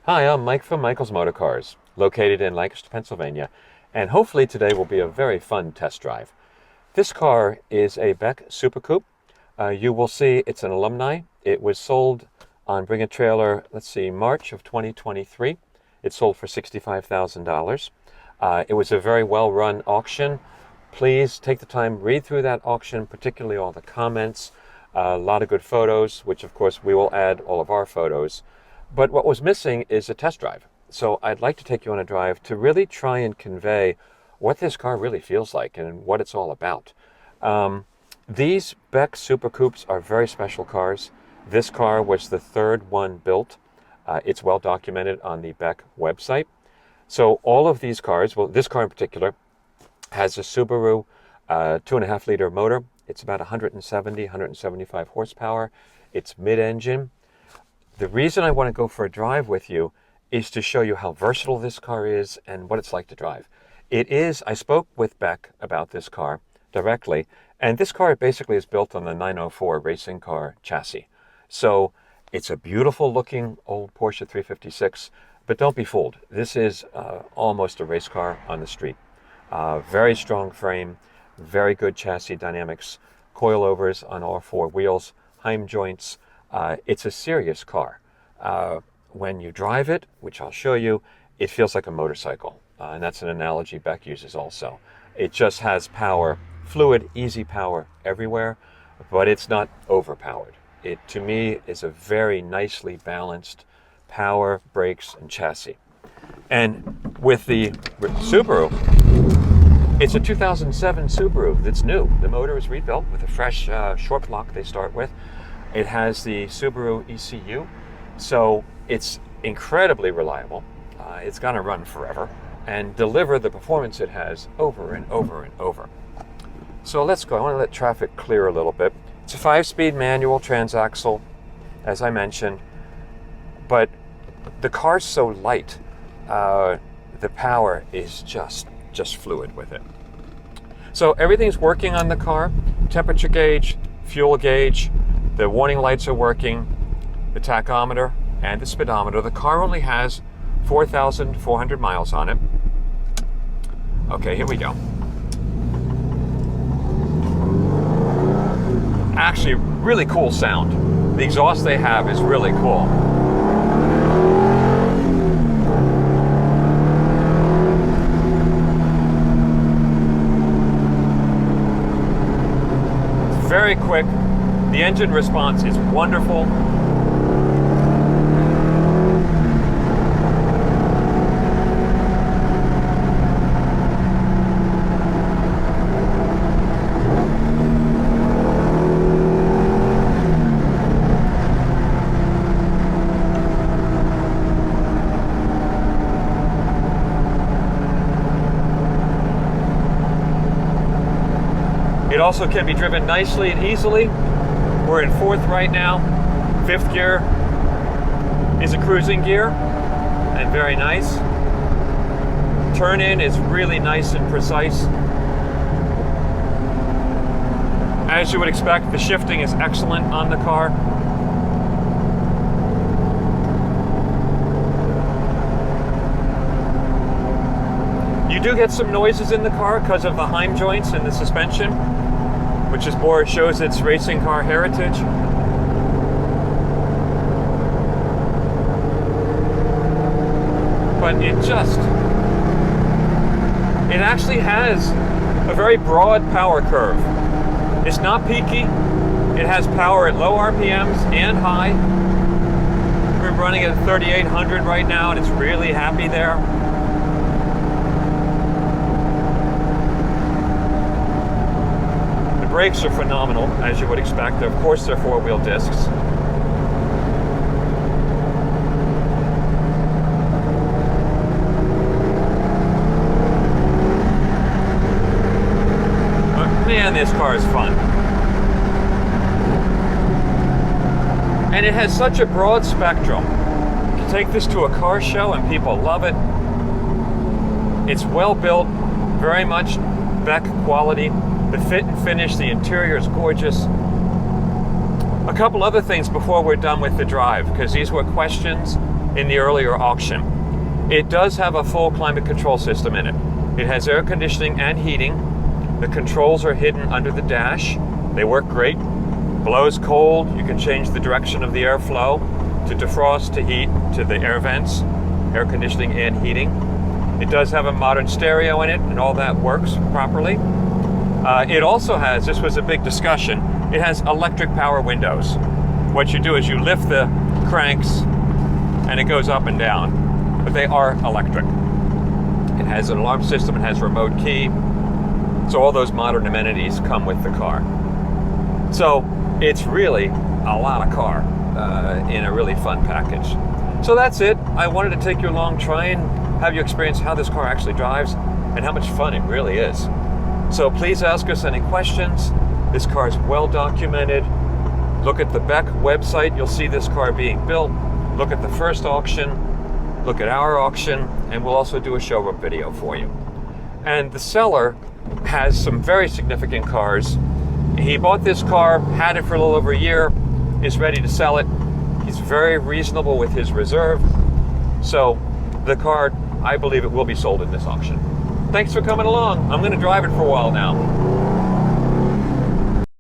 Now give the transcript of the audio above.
Hi, I'm Mike from Michael's Motor Cars, located in Lancaster, Pennsylvania, and hopefully today will be a very fun test drive. This car is a Beck Super Coupe. You will see it's an alumni. It was sold on Bring a Trailer, March of 2023. It sold for $65,000. It was a very well-run auction. Please take the time, read through that auction, particularly all the comments, a lot of good photos, which of course we will add all of our photos. But what was missing is a test drive. So I'd like to take you on a drive to really try and convey what this car really feels like and what it's all about. These Beck Super Coupes are very special cars. This car was the third one built. It's well documented on the Beck website. So all of these cars, well, this car in particular, has a Subaru 2.5 liter motor. It's about 175 horsepower. It's mid-engine. The reason I want to go for a drive with you is to show you how versatile this car is and what it's like to drive. I spoke with Beck about this car directly, and this car basically is built on the 904 racing car chassis. So it's a beautiful looking old Porsche 356, but don't be fooled. This is almost a race car on the street. Very strong frame, very good chassis dynamics, coilovers on all four wheels, Heim joints. It's a serious car. When you drive it, which I'll show you, it feels like a motorcycle. And that's an analogy Beck uses also. It just has power, fluid, easy power everywhere, but it's not overpowered. It, to me, is a very nicely balanced power, brakes, and chassis. And with the Subaru, it's a 2007 Subaru that's new. The motor is rebuilt with a fresh short block they start with. It has the Subaru ECU, so it's incredibly reliable. It's going to run forever and deliver the performance it has over and over and over. So let's go. I want to let traffic clear a little bit. It's a 5-speed manual transaxle, as I mentioned, but the car's so light, the power is just fluid with it. So everything's working on the car. Temperature gauge, fuel gauge, the warning lights are working, the tachometer and the speedometer. The car only has 4,400 miles on it. Okay, here we go. Actually, really cool sound. The exhaust they have is really cool. It's very quick. The engine response is wonderful. It also can be driven nicely and easily. We're in fourth right now. Fifth gear is a cruising gear and very nice. Turn in is really nice and precise. As you would expect, the shifting is excellent on the car. You do get some noises in the car because of the Heim joints and the suspension, which is more shows its racing car heritage. But it actually has a very broad power curve. It's not peaky. It has power at low RPMs and high. We're running at 3,800 right now, and it's really happy there. The brakes are phenomenal, as you would expect. Of course, they're four-wheel discs. Man, this car is fun. And it has such a broad spectrum. You can take this to a car show and people love it. It's well built, very much Beck quality. The fit and finish, the interior is gorgeous. A couple other things before we're done with the drive, because these were questions in the earlier auction. It does have a full climate control system in it. It has air conditioning and heating. The controls are hidden under the dash. They work great. Blows cold, you can change the direction of the airflow to defrost, to heat, to the air vents, air conditioning and heating. It does have a modern stereo in it, and all that works properly. It also has, this was a big discussion, it has electric power windows. What you do is you lift the cranks and it goes up and down, but they are electric. It has an alarm system, it has remote key, so all those modern amenities come with the car. So it's really a lot of car in a really fun package. So that's it. I wanted to take you along, try and have you experience how this car actually drives and how much fun it really is. So please ask us any questions. This car is well documented. Look at the Beck website. You'll see this car being built. Look at the first auction. Look at our auction. And we'll also do a showroom video for you. And the seller has some very significant cars. He bought this car, had it for a little over a year, is ready to sell it. He's very reasonable with his reserve. So the car, I believe it will be sold in this auction. Thanks for coming along. I'm going to drive it for a while now.